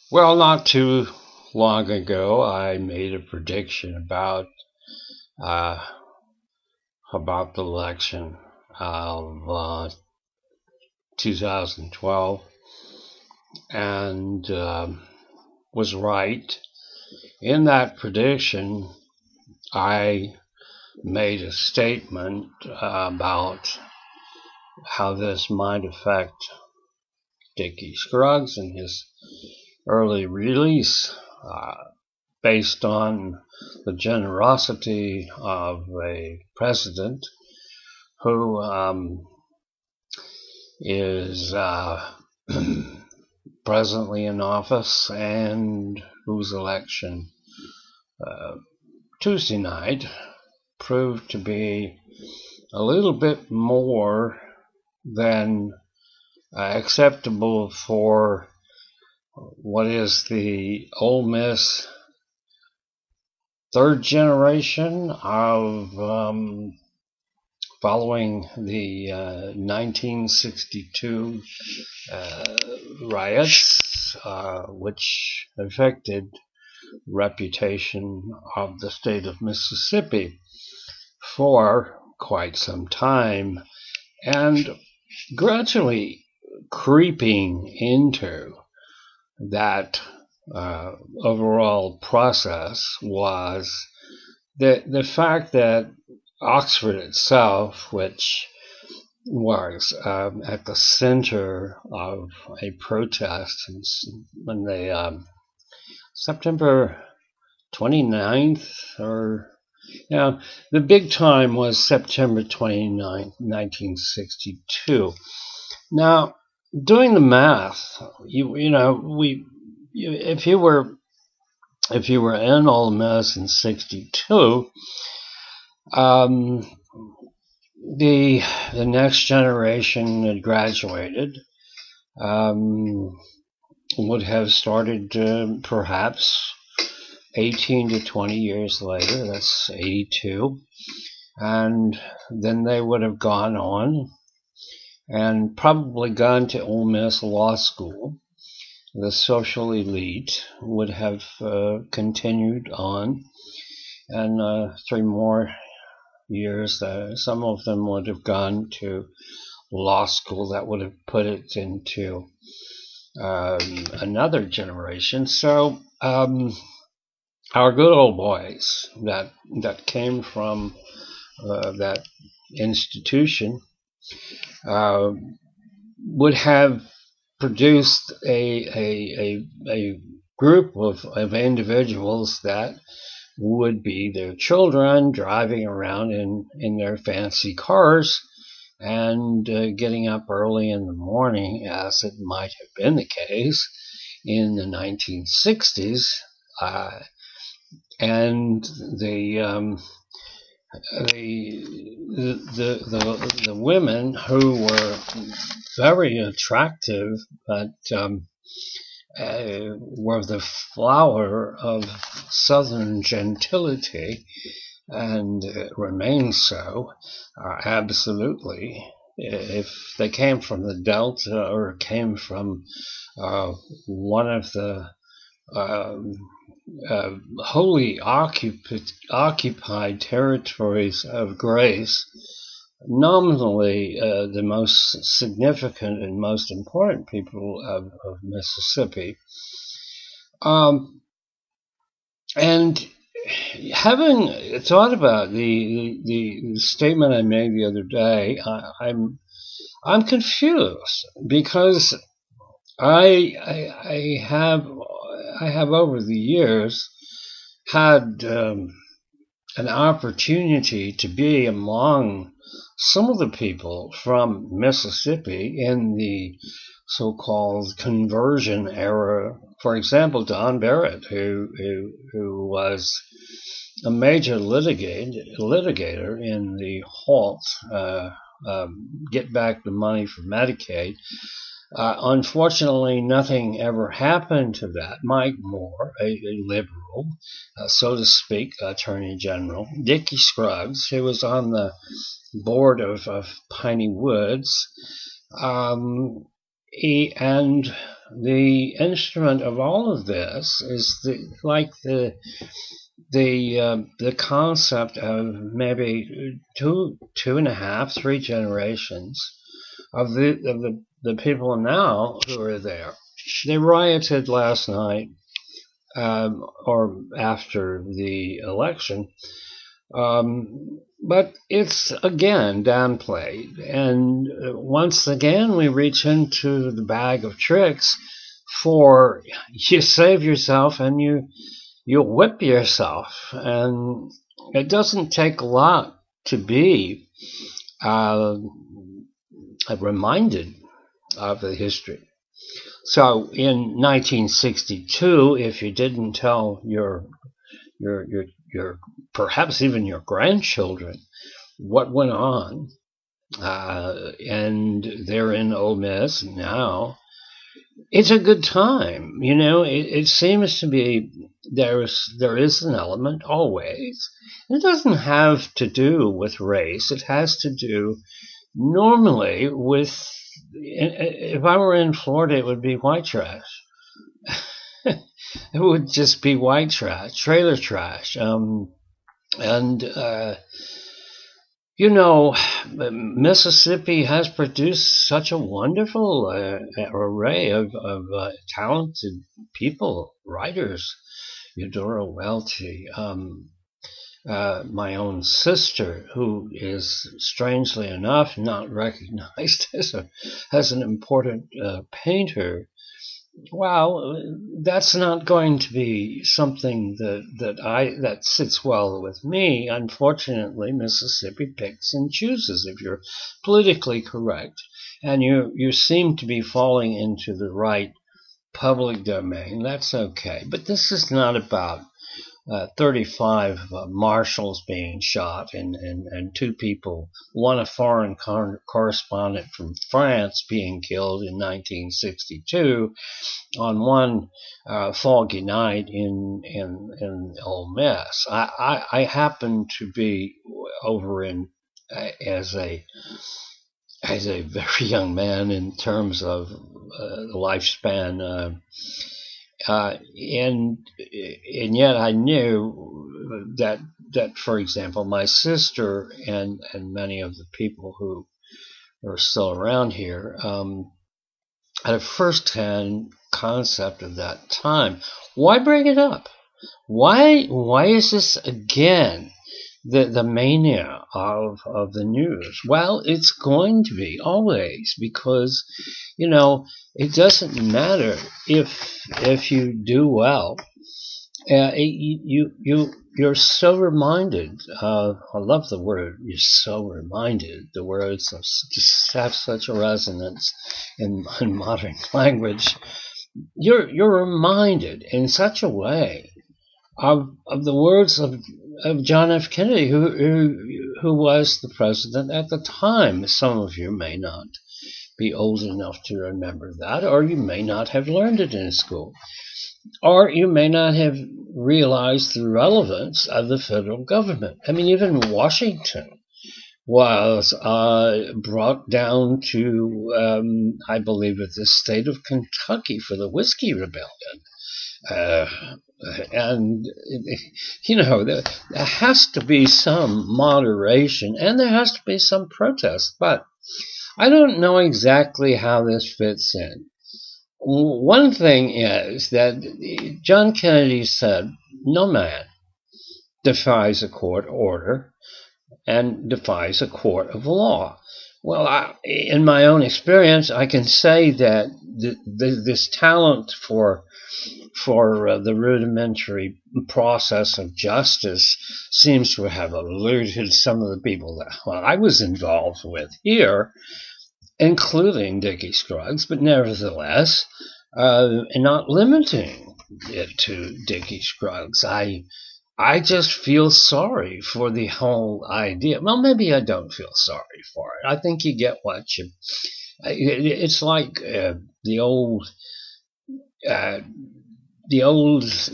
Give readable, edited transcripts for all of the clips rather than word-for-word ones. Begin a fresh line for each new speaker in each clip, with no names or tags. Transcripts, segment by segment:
Well, not too long ago, I made a prediction uh, about the election of 2012, and was right. In that prediction, I made a statement about how this might affect Dickie Scruggs and his early release, based on the generosity of a president who is presently in office and whose election Tuesday night proved to be a little bit more than acceptable for what is the Ole Miss third generation of following the 1962 riots, which affected the reputation of the state of Mississippi for quite some time, and gradually creeping into that overall process was the fact that Oxford itself, which was at the center of a protest when they September 29th, or the big time was September 29th, 1962. Now, doing the math, if you were in Ole Miss in '62, the next generation had graduated, would have started perhaps 18 to 20 years later. That's '82, and then they would have gone on and probably gone to Ole Miss Law School. The social elite would have continued on, and 3 more years, some of them would have gone to law school. That would have put it into another generation. So our good old boys that came from that institution would have produced a group of individuals that would be their children driving around in their fancy cars and getting up early in the morning, as it might have been the case in the 1960s, and the women who were very attractive, but were the flower of Southern gentility, and remain so, absolutely. If they came from the Delta or came from one of the wholly occupied territories of grace, nominally the most significant and most important people of Mississippi. And having thought about the statement I made the other day, I'm confused, because I have over the years had an opportunity to be among some of the people from Mississippi in the so-called conversion era. For example, Don Barrett, who was a major litigator in the HALT, Get Back the Money for Medicaid. Unfortunately, nothing ever happened to that. Mike Moore, a liberal, so to speak, attorney general. Dickie Scruggs, who was on the board of Piney Woods, and the instrument of all of this is the concept of maybe two and a half, 3 generations of the people now who are there. They rioted last night, or after the election, but it's again downplayed, and once again we reach into the bag of tricks for you save yourself and you whip yourself, and it doesn't take a lot to be reminded of the history. So in 1962, if you didn't tell your perhaps even your grandchildren what went on, and they're in Ole Miss now, it's a good time. It seems to be there is an element always. It doesn't have to do with race. It has to do normally with, if I were in Florida, it would be white trash. It would just be white trash, trailer trash. Mississippi has produced such a wonderful array of talented people, writers. Eudora Welty, my own sister, who is strangely enough not recognized as an important painter. Well, that's not going to be something that sits well with me. Unfortunately, Mississippi picks and chooses. If you're politically correct, and you seem to be falling into the right public domain, that's okay. But this is not about 35 marshals being shot and 2 people, one a foreign correspondent from France being killed in 1962 on one foggy night in Ole Miss. I happen to be over in as a very young man in terms of lifespan. And yet I knew that for example, my sister and many of the people who are still around here had a first-hand concept of that time. Why bring it up? Why is this again the mania of the news? Well, it's going to be always, because it doesn't matter if you do well. You're so reminded. I love the word. You're so reminded. The words just have such a resonance in modern language. You're reminded in such a way of the words of John F. Kennedy, who was the president at the time. Some of you may not be old enough to remember that, or you may not have learned it in school, or you may not have realized the relevance of the federal government. I mean, even Washington was brought down to, I believe, the state of Kentucky for the Whiskey Rebellion. And there has to be some moderation, and there has to be some protest, but I don't know exactly how this fits in. One thing is that John Kennedy said, no man defies a court order and defies a court of law. Well, in my own experience, I can say that this talent for the rudimentary process of justice seems to have eluded some of the people that I was involved with here, including Dickie Scruggs, but nevertheless, not limiting it to Dickie Scruggs. I just feel sorry for the whole idea. Well, maybe I don't feel sorry for it. I think you get what you... It's like the old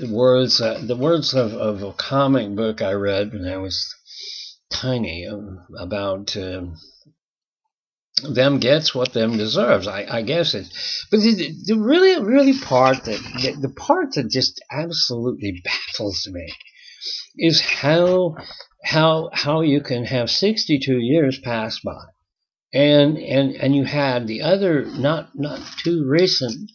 words, the words of a comic book I read when I was tiny about them gets what them deserves. I guess it. But the really part the part that just absolutely baffles me is how you can have 62 years pass by, and you had the other not too recent,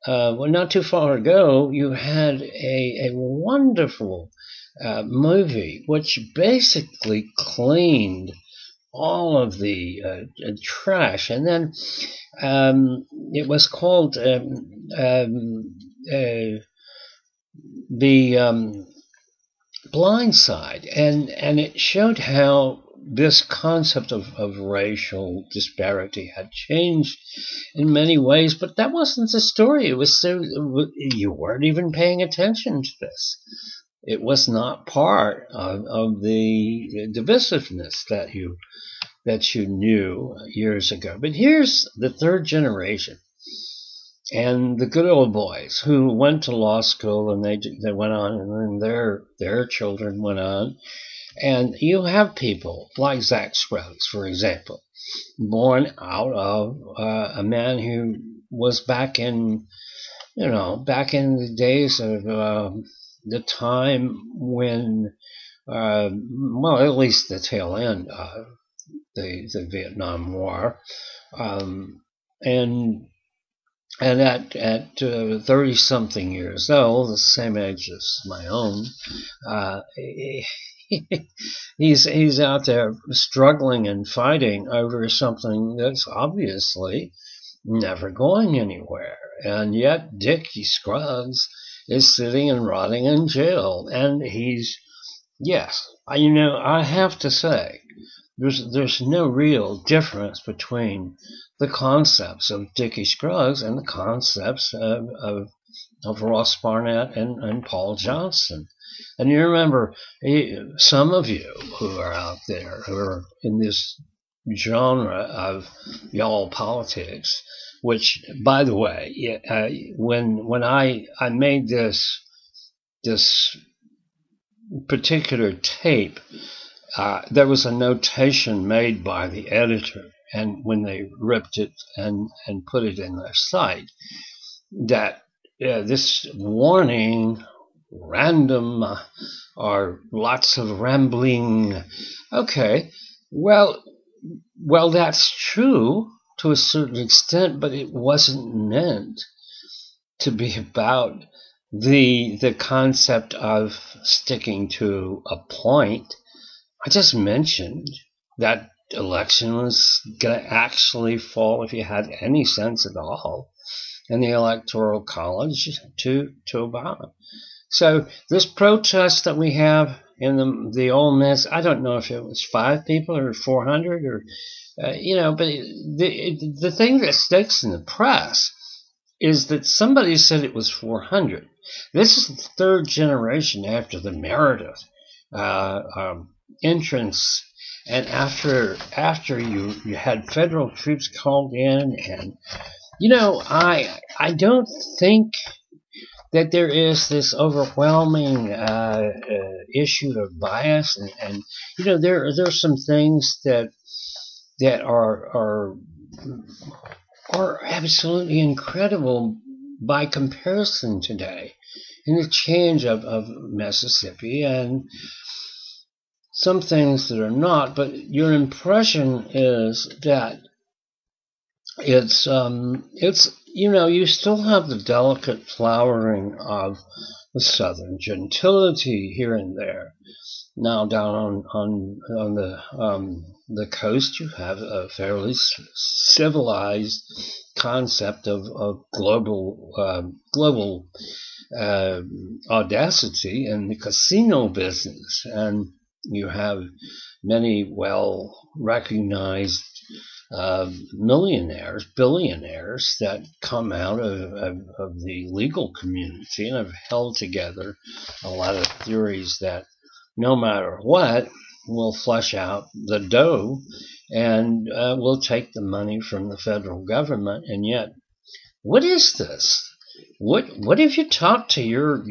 not too far ago, you had a wonderful movie which basically cleaned all of the trash, and then it was called the Blind Side, and it showed how this concept of racial disparity had changed in many ways, but that wasn't the story. It was you weren't even paying attention to this. It was not part of the divisiveness that you knew years ago. But here's the third generation, and the good old boys who went to law school, and they went on, and then their children went on, and you have people like Zach Scruggs, for example, born out of a man who was back in the days of the time when, at least the tail end of the Vietnam War, and at 30 something years old, the same age as my own, he's out there struggling and fighting over something that's obviously never going anywhere, and yet Dickie Scruggs is sitting and rotting in jail, and I have to say, there's no real difference between the concepts of Dickie Scruggs and the concepts of Ross Barnett and Paul Johnson. And you remember, some of you who are out there who are in this genre of y'all politics, which, by the way, when I made this particular tape, there was a notation made by the editor, and when they ripped it and put it in their site, that this warning, random or lots of rambling. Okay, well, that's true to a certain extent, but it wasn't meant to be about the concept of sticking to a point. I just mentioned that election was going to actually fall, if you had any sense at all, in the Electoral College to Obama. So this protest that we have in the Ole Miss, I don't know if it was 5 people or 400 or, but the thing that sticks in the press is that somebody said it was 400. This is the third generation after the Meredith entrance, and after you had federal troops called in, and I don't think that there is this overwhelming issue of bias, and there's some things that are absolutely incredible by comparison today in the change of Mississippi, and some things that are not. But your impression is that it's you still have the delicate flowering of the Southern gentility here and there. Now down on the coast, you have a fairly civilized concept of global audacity in the casino business, and you have many well-recognized millionaires, billionaires that come out of the legal community and have held together a lot of theories that no matter what will flush out the dough and will take the money from the federal government. And yet, what is this? What if you talk to your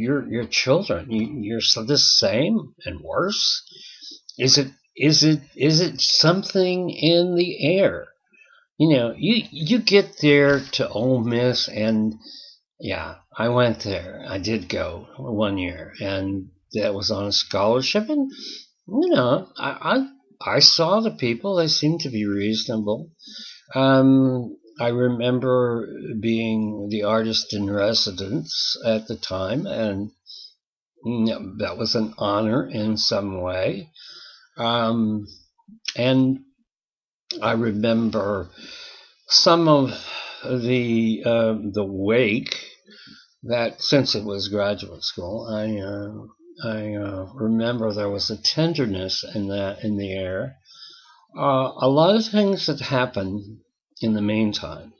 children? You're the same and worse? Is it something in the air you get there to Ole Miss, and yeah, I went there. I did go 1 year, and that was on a scholarship. And I saw the people; they seemed to be reasonable. I remember being the artist in residence at the time, and that was an honor in some way. And I remember some of the wake that, since it was graduate school, I remember there was a tenderness in the air. A lot of things that happened in the meantime.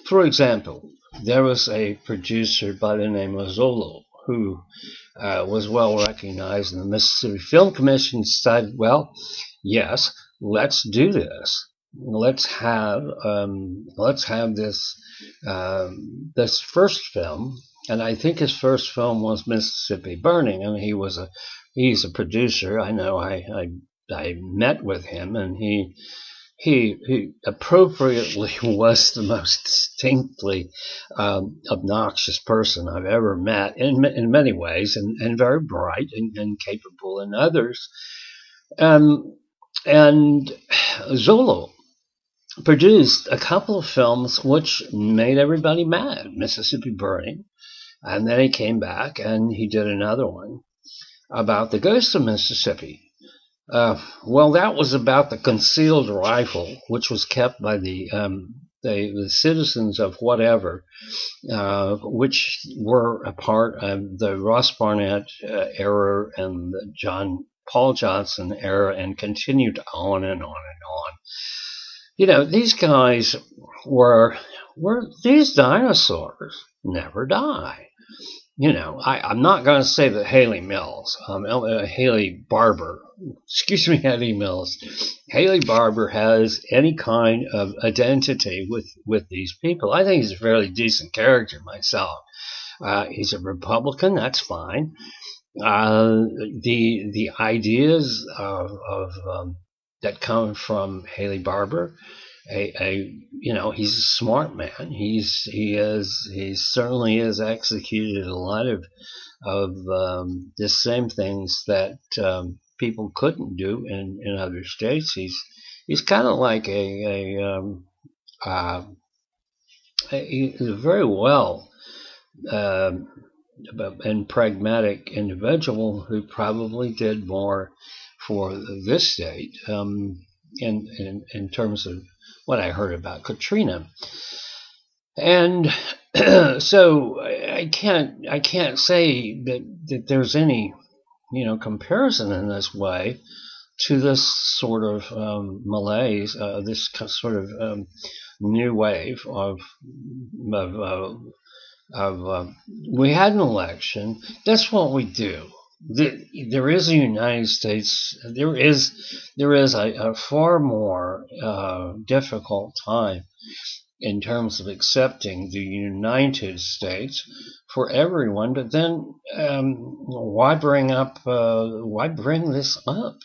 For example, there was a producer by the name of Zolo who was well recognized, and the Mississippi Film Commission decided, well, yes, let's do this. Let's have this this first film, and I think his first film was Mississippi Burning, and he's a producer. I know I met with him, and he appropriately was the most distinctly obnoxious person I've ever met in many ways, and very bright and capable in others. And Zolo produced a couple of films which made everybody mad. Mississippi Burning, and then he came back and he did another one about the ghost of Mississippi. Well, that was about the concealed rifle, which was kept by the citizens of whatever, which were a part of the Ross Barnett era and the Paul Johnson era, and continued on and on and on. These guys were these dinosaurs never die. I'm not going to say that Haley Barber has any kind of identity with these people. I think he's a fairly decent character myself. He's a Republican, that's fine. The ideas of that come from Haley Barber, he's a smart man. He certainly has executed a lot of the same things that people couldn't do in other states. He's kind of like a very well and pragmatic individual who probably did more for this state in terms of what I heard about Katrina. And so I can't say that there's any comparison in this way to this sort of malaise, this sort of new wave of we had an election. That's what we do. There is a United States. There is a far more difficult time in terms of accepting the United States for everyone. But then, why bring this up?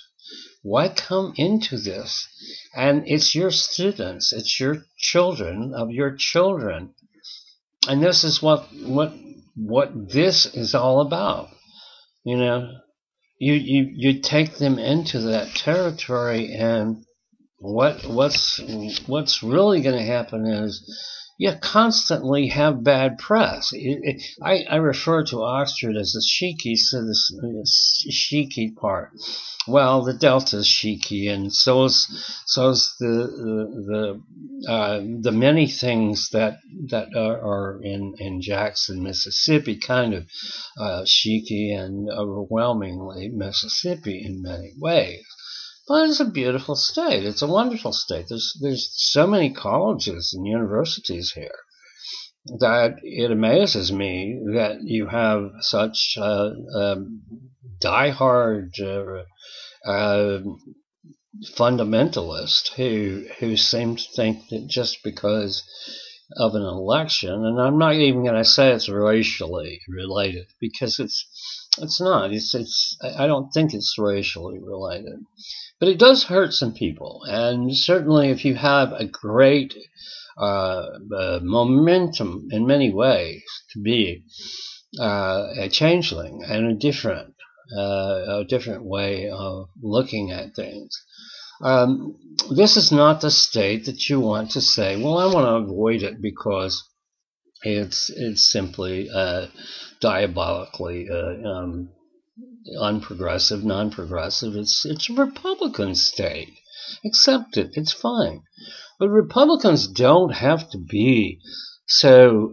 Why come into this? And it's your students. It's your children of your children. And this is what this is all about. You take them into that territory, and what's really going to happen is you constantly have bad press. I refer to Oxford as the cheeky, so this cheeky part. Well, the Delta's cheeky, and so is the many things that are in Jackson, Mississippi, kind of cheeky and overwhelmingly Mississippi in many ways. But it's a beautiful state. It's a wonderful state. There's so many colleges and universities here that it amazes me that you have such diehard fundamentalists who seem to think that just because of an election, and I'm not even going to say it's racially related, because It's not. I don't think it's racially related, but it does hurt some people. And certainly, if you have a great momentum in many ways to be a changeling and a different way of looking at things. This is not the state that you want to say, well, I want to avoid it because it's simply diabolically unprogressive, non-progressive. It's a Republican state. Accept it. It's fine. But Republicans don't have to be so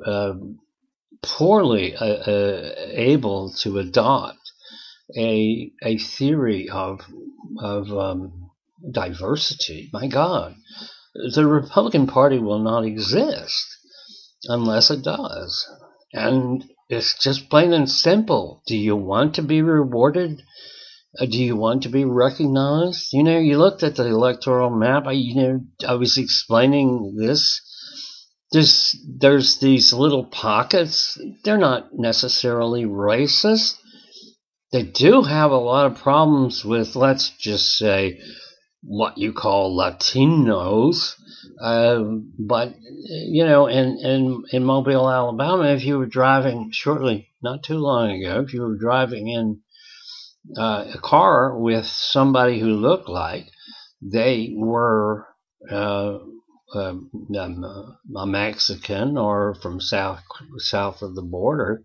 poorly able to adopt a theory of diversity. My God, the Republican Party will not exist unless it does. And it's just plain and simple. Do you want to be rewarded? Do you want to be recognized? You know, you looked at the electoral map. I was explaining this. There's these little pockets. They're not necessarily racist. They do have a lot of problems with, let's just say, what you call Latinos. But, you know, in Mobile, Alabama, if you were driving not too long ago, if you were driving in a car with somebody who looked like they were a Mexican or from south of the border,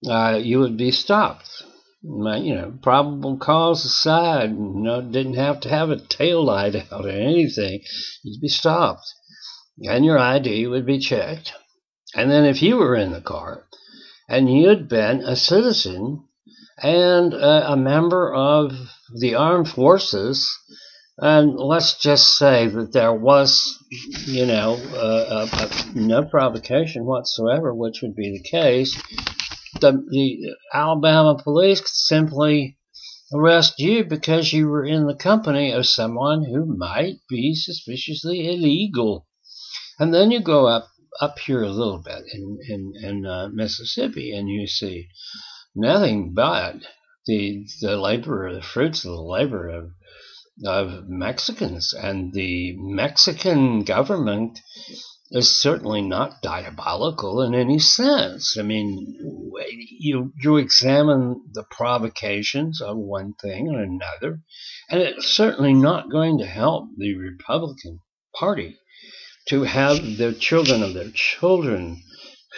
you would be stopped. You know, probable cause aside, didn't have to have a tail light out or anything. You'd be stopped, and your ID would be checked. And then if you were in the car and you'd been a citizen and a member of the armed forces, and let's just say that there was, no provocation whatsoever, which would be the case, the Alabama police could simply arrest you because you were in the company of someone who might be suspiciously illegal. And then you go up here a little bit in Mississippi, and you see nothing but the fruits of the labor of Mexicans, and the Mexican government is certainly not diabolical in any sense. I mean, you examine the provocations of one thing or another, and it's certainly not going to help the Republican Party to have the children of their children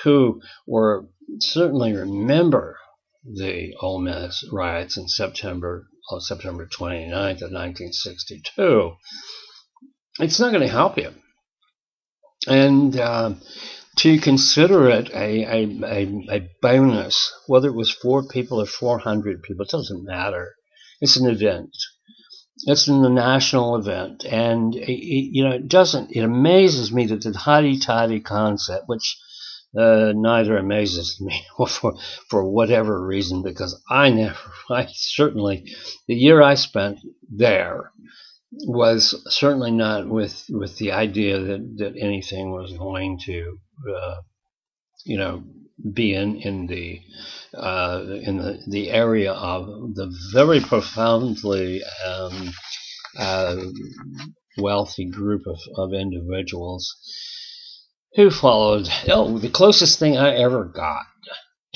who were certainly remember the Ole Miss riots in September 29th of 1962. It's not going to help you. And to consider it a bonus, whether it was 4 people or 400 people, it doesn't matter. It's an event. It's a national event, and it amazes me that the hotty-toddy concept, which neither amazes me for whatever reason, because I certainly, the year I spent there was certainly not with the idea that anything was going to, be in the area of the very profoundly wealthy group of individuals who followed. The closest thing I ever got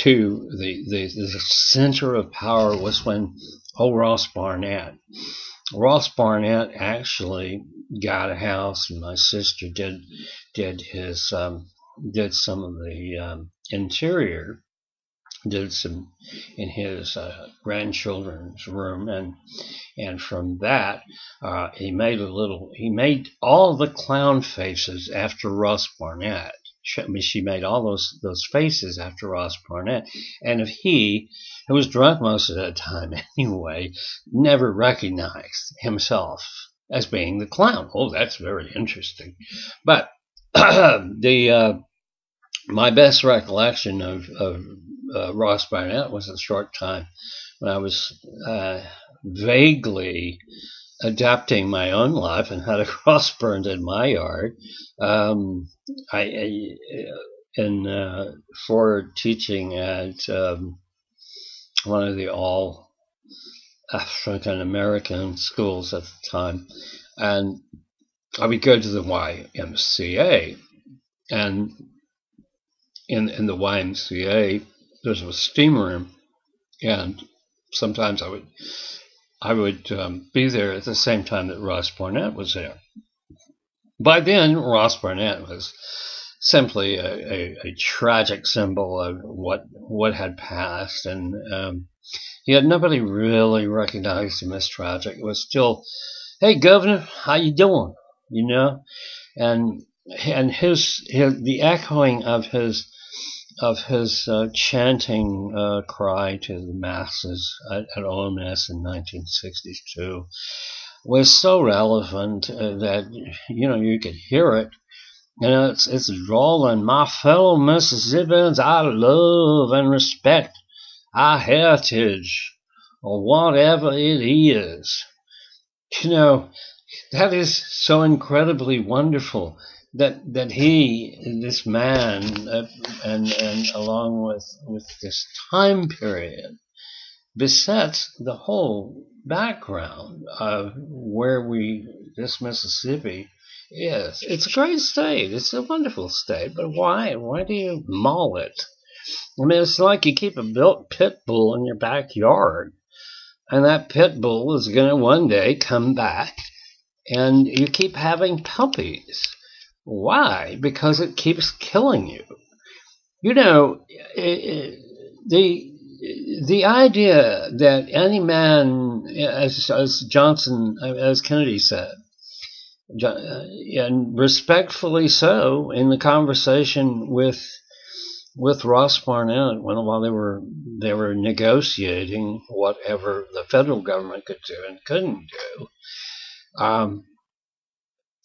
to the center of power was when Ross Barnett actually got a house, and my sister did some of the interior, did some in his grandchildren's room, and from that he made all the clown faces after Ross Barnett. She made all those faces after Ross Barnett, and if he, who was drunk most of the time anyway, never recognized himself as being the clown. Oh, that's very interesting. But my best recollection of Ross Barnett was a short time when I was vaguely adapting my own life and had a cross burned in my yard. For teaching at one of the all African American schools at the time, and I would go to the YMCA, and in the YMCA there's a steam room, and sometimes I would be there at the same time that Ross Barnett was there. By then, Ross Barnett was simply a tragic symbol of what had passed, and yet nobody really recognized him as tragic. It was still, "Hey, Governor, how you doing?" You know, and the echoing of his chanting cry to the masses at Ole Miss in 1962 was so relevant that you could hear it. And it's drawling, "My fellow Mississippians, I love and respect our heritage, or whatever it is." That is so incredibly wonderful that this man, and along with this time period, besets the whole background of where this Mississippi is. It's a great state. It's a wonderful state, but why? Why do you maul it? I mean, it's like you keep a built pit bull in your backyard, and that pit bull is going to one day come back, and you keep having puppies. Why? Because it keeps killing you. The idea that any man, as Kennedy said, and respectfully so, in the conversation with Ross Barnett while they were negotiating whatever the federal government could do and couldn't do.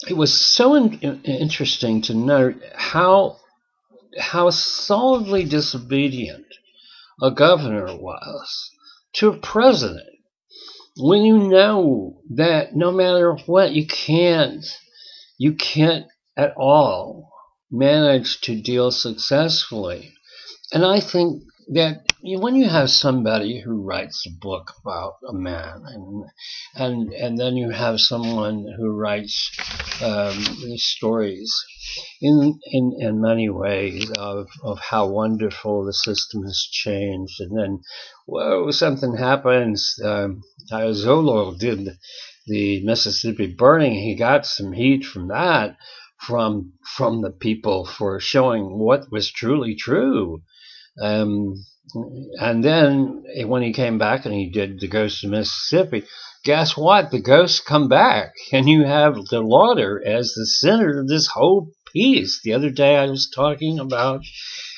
It was so interesting to note how solidly disobedient a governor was to a president, when you know that no matter what, you can't at all manage to deal successfully. And I think that when you have somebody who writes a book about a man, and then you have someone who writes stories in many ways of how wonderful the system has changed, and then something happens. Zolo did the Mississippi burning. He got some heat from that, from the people, for showing what was truly true. And then when he came back and he did the Ghost of Mississippi, guess what? The ghosts come back, and you have Delaughter as the center of this whole piece. The other day I was talking about,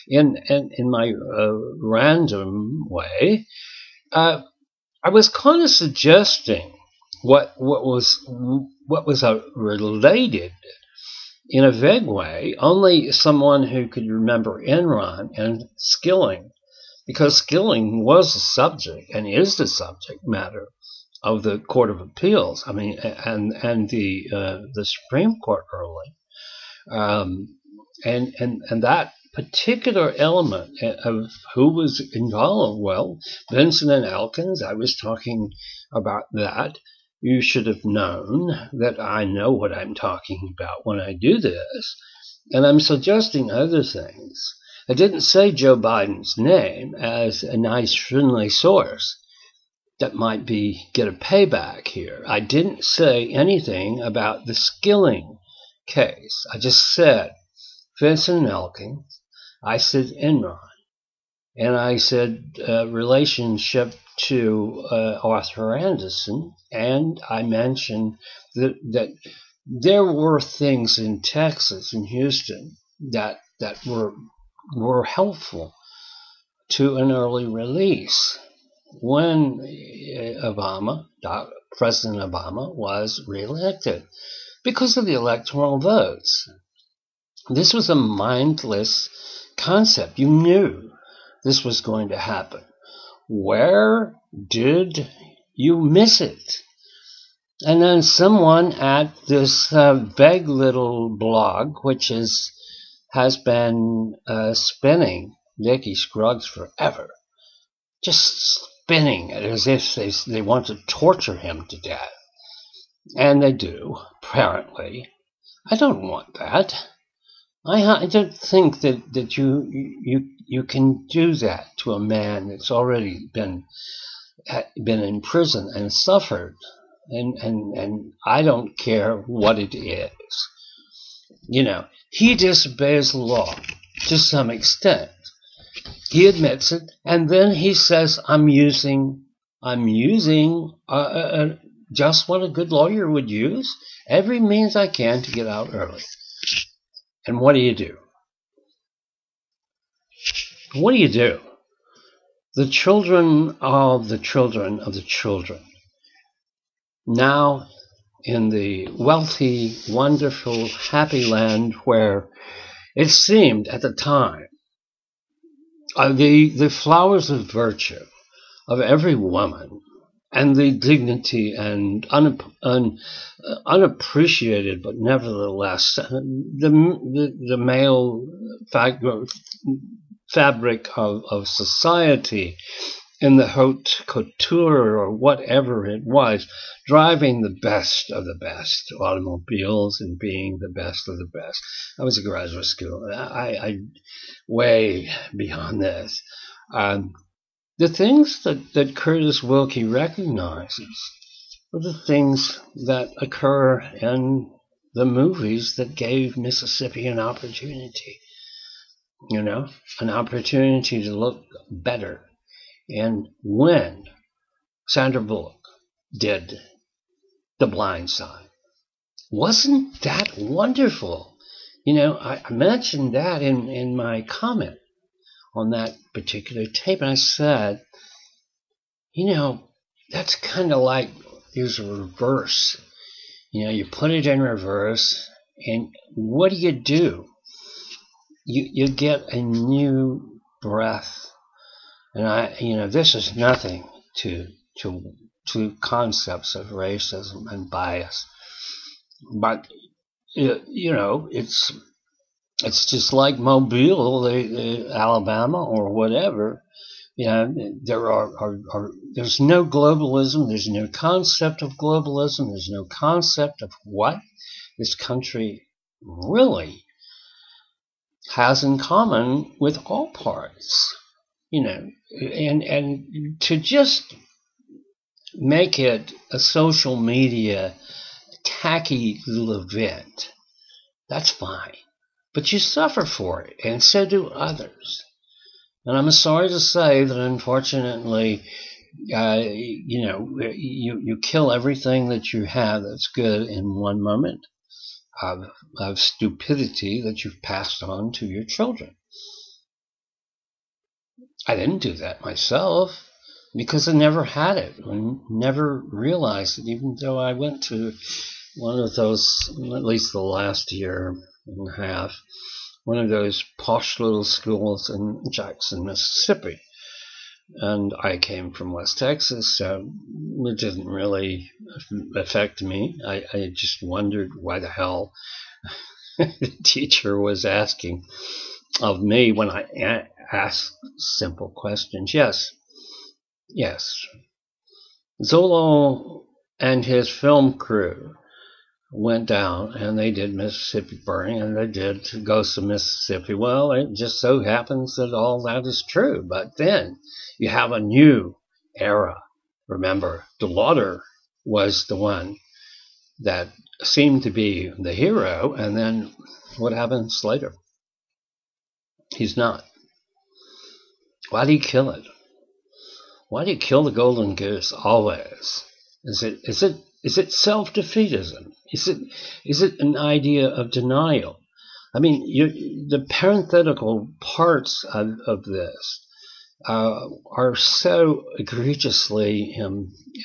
in my random way, I was kind of suggesting what was related in a vague way. Only someone who could remember Enron and Skilling, because Skilling was the subject and is the subject matter of the Court of Appeals. I mean, and the Supreme Court early, and that particular element of who was involved. Well, Vincent and Elkins. I was talking about that. You should have known that I know what I'm talking about when I do this, and I'm suggesting other things. I didn't say Joe Biden's name as a nice, friendly source that might get a payback here. I didn't say anything about the Skilling case. I just said Vincent and Elkins. I said Enron, and I said relationship to Arthur Anderson, and I mentioned that there were things in Texas and Houston that were helpful to an early release when President Obama was reelected, because of the electoral votes. This was a mindless concept. You knew this was going to happen. Where did you miss it? And then someone at this vague little blog, which has been spinning Nicky Scruggs forever, just spinning it as if they want to torture him to death. And they do, apparently. I don't want that. I don't think that you can do that to a man that's already been in prison and suffered, and I don't care what it is. He disobeys the law to some extent. He admits it, and then he says, I'm using just what a good lawyer would use, every means I can to get out early. And what do? What do? The children of the children of the children, now in the wealthy, wonderful, happy land where it seemed at the time the flowers of virtue of every woman and the dignity and unappreciated, but nevertheless, the male fabric of society in the haute couture or whatever it was, driving the best of the best automobiles and being the best of the best. I was a graduate school. I way beyond this. The things that Curtis Wilkie recognizes are the things that occur in the movies that gave Mississippi an opportunity. An opportunity to look better. And when Sandra Bullock did The Blind Side, wasn't that wonderful? I mentioned that in my comment on that particular tape, and I said, that's kind of like there's a reverse. You put it in reverse, and what do? You get a new breath. And this is nothing to concepts of racism and bias, but it's just like Mobile, Alabama, or whatever. There's no globalism. There's no concept of globalism. There's no concept of what this country really has in common with all parts. And to just make it a social media tacky little event, that's fine. But you suffer for it, and so do others. And I'm sorry to say that, unfortunately, you kill everything that you have that's good in one moment of stupidity that you've passed on to your children. I didn't do that myself because I never had it. I never realized it, even though I went to one of those, at least the last year and a half, one of those posh little schools in Jackson, Mississippi. And I came from West Texas, so it didn't really affect me. I just wondered why the hell the teacher was asking of me when I asked simple questions. Yes. Zolo and his film crew went down and they did Mississippi Burning and they did Ghosts of Mississippi. Well, it just so happens that all that is true. But then you have a new era. Remember, Delaughter was the one that seemed to be the hero, and then what happens later? He's not. Why do you kill it? Why do you kill the golden goose always? Is it self-defeatism? Is it an idea of denial? I mean, the parenthetical parts of this are so egregiously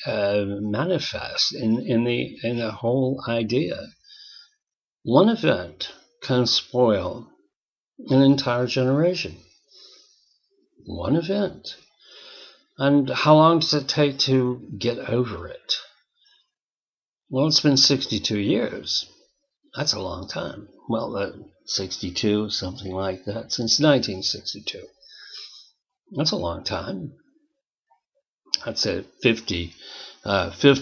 manifest in the whole idea. One event can spoil an entire generation. One event. And how long does it take to get over it? Well, it's been 62 years. That's a long time. Well, 62, something like that, since 1962. That's a long time. I'd say 50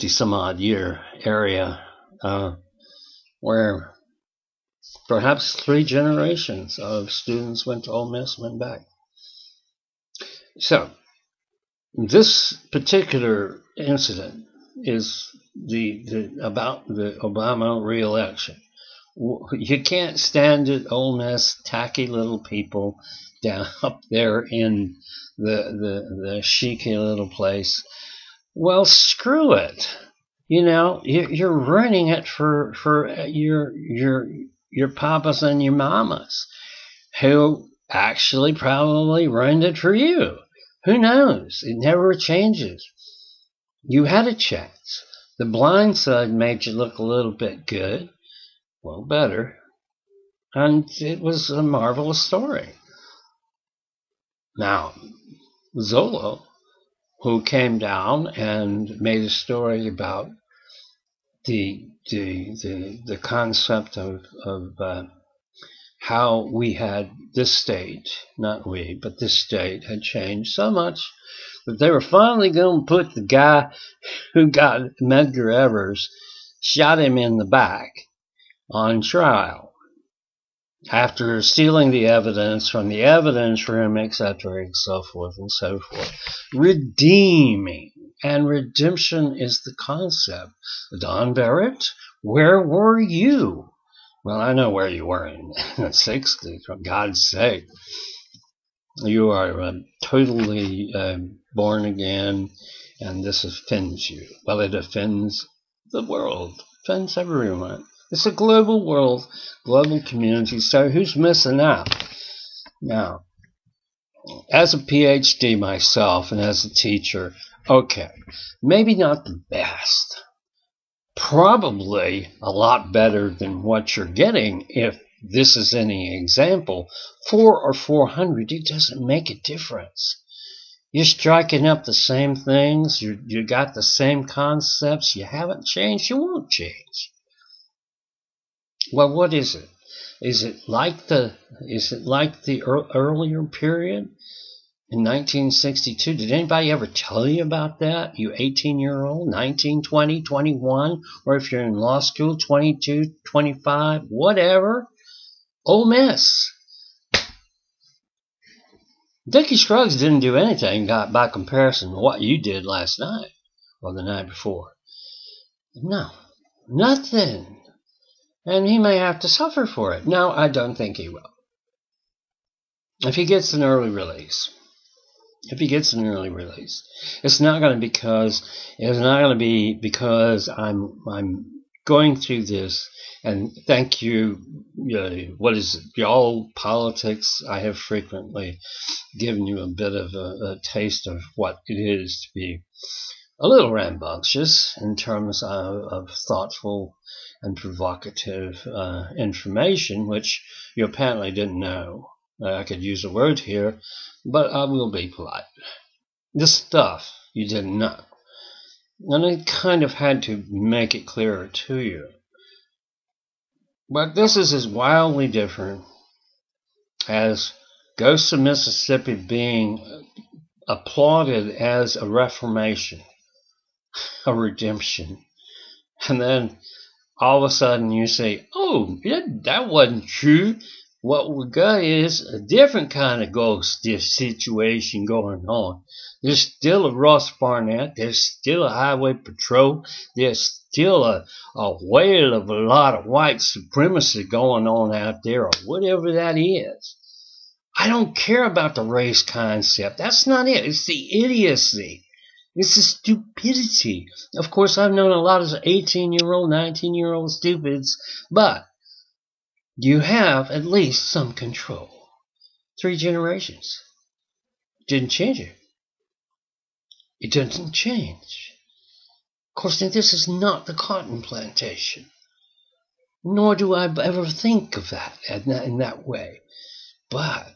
some odd year area, where perhaps 3 generations of students went to Ole Miss, went back. So this particular incident is about the Obama re-election. You can't stand it, Ole Miss, tacky little people down up there in the chicy little place. Well, screw it. You know, you're ruining it for your papas and your mamas, who actually probably ruined it for you. Who knows? It never changes. You had a chance. The blind side made you look a little bit good. Well, better. And it was a marvelous story. Now, Zolo, who came down and made a story about the concept of how we had this state, not we, but this state had changed so much that they were finally going to put the guy who got Medgar Evers, shot him in the back, on trial after stealing the evidence from the evidence room, etc., and so forth and so forth. Redeeming. And redemption is the concept. Don Barrett, where were you? Well, I know where you were in the 60s, for God's sake. You are totally born again, and this offends you. Well, it offends the world, offends everyone. It's a global world, global community, so who's missing out? Now, as a PhD myself and as a teacher, okay, maybe not the best. Probably a lot better than what you're getting. If this is any example, 4 or 400, it doesn't make a difference. You're striking up the same things. You got the same concepts. You haven't changed. You won't change. Well, what is it? Is it like the earlier period in 1962? Did anybody ever tell you about that? You 18-year-old, 19, 20, 21, or if you're in law school, 22, 25, whatever. Ole Miss. Dickie Scruggs didn't do anything by comparison to what you did last night or the night before. No, nothing. And he may have to suffer for it. No, I don't think he will. If he gets an early release. It's not going to be because I'm going through this, and thank you, what is it, y'all politics, I have frequently given you a bit of a taste of what it is to be a little rambunctious in terms of thoughtful and provocative information, which you apparently didn't know. I could use a word here, but I will be polite. The stuff you didn't know. And I kind of had to make it clearer to you. But this is as wildly different as Ghosts of Mississippi being applauded as a reformation, a redemption. And then all of a sudden you say, oh, that wasn't true. What we got is a different kind of ghost situation going on. There's still a Ross Barnett. There's still a highway patrol. There's still a whale of a lot of white supremacy going on out there, or whatever that is. I don't care about the race concept. That's not it. It's the idiocy. It's the stupidity. Of course, I've known a lot of 18-year-old, 19-year-old stupids, but you have at least some control. 3 generations. Didn't change it. It doesn't change. Of course, now this is not the cotton plantation. Nor do I ever think of that in that way. But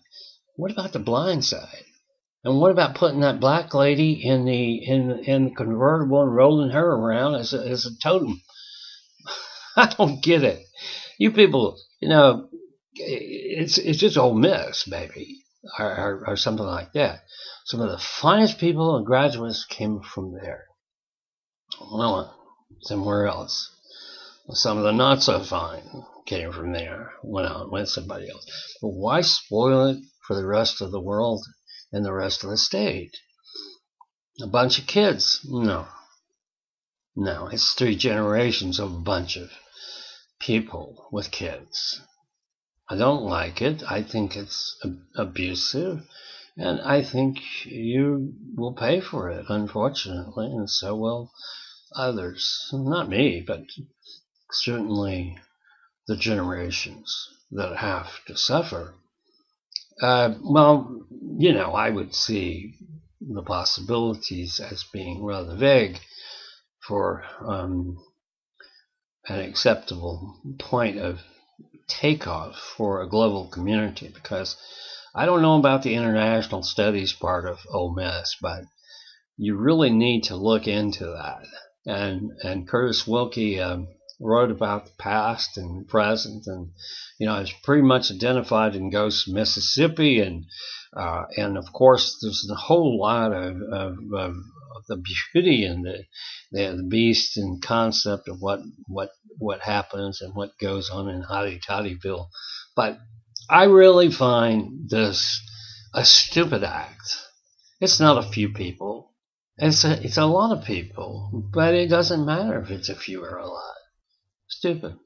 what about the blind side? And what about putting that black lady in the convertible and rolling her around as a totem? I don't get it. You people, it's just Ole Miss, baby. or something like that. Some of the finest people and graduates came from there. Well, somewhere else. Some of the not so fine came from there, went out with somebody else. But why spoil it for the rest of the world and the rest of the state? A bunch of kids? No. It's 3 generations of a bunch of people with kids. I don't like it. I think it's abusive. And I think you will pay for it, unfortunately, and so will others. Not me, but certainly the generations that have to suffer. Well, I would see the possibilities as being rather vague for an acceptable point of takeoff for a global community, because I don't know about the international studies part of Ole Miss, but you really need to look into that. And Curtis Wilkie wrote about the past and present, and it's pretty much identified in Ghost Mississippi, and of course there's a whole lot of the beauty and the beast and concept of what happens and what goes on in Hotty Toddyville. But I really find this a stupid act. It's not a few people. It's a lot of people, but it doesn't matter if it's a few or a lot. Stupid.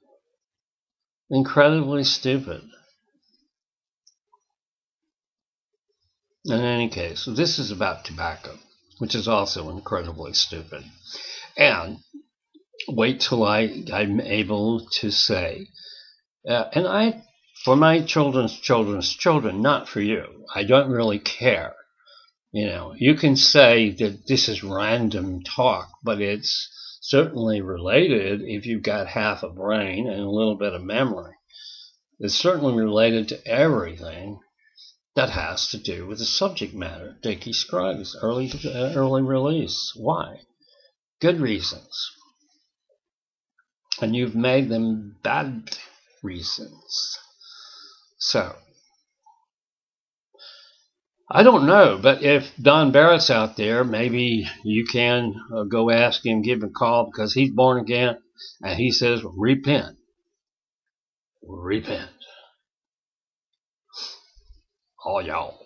Incredibly stupid. In any case, this is about tobacco, which is also incredibly stupid. And wait till I'm able to say, and for my children's children, not for you. I don't really care. You can say that this is random talk, but it's certainly related if you've got half a brain and a little bit of memory. It's certainly related to everything that has to do with the subject matter. Dickie Scruggs, early release. Why? Good reasons. And you've made them bad reasons. So, I don't know, but if Don Barrett's out there, maybe you can go ask him, give him a call, because he's born again, and he says, repent. Repent. All y'all.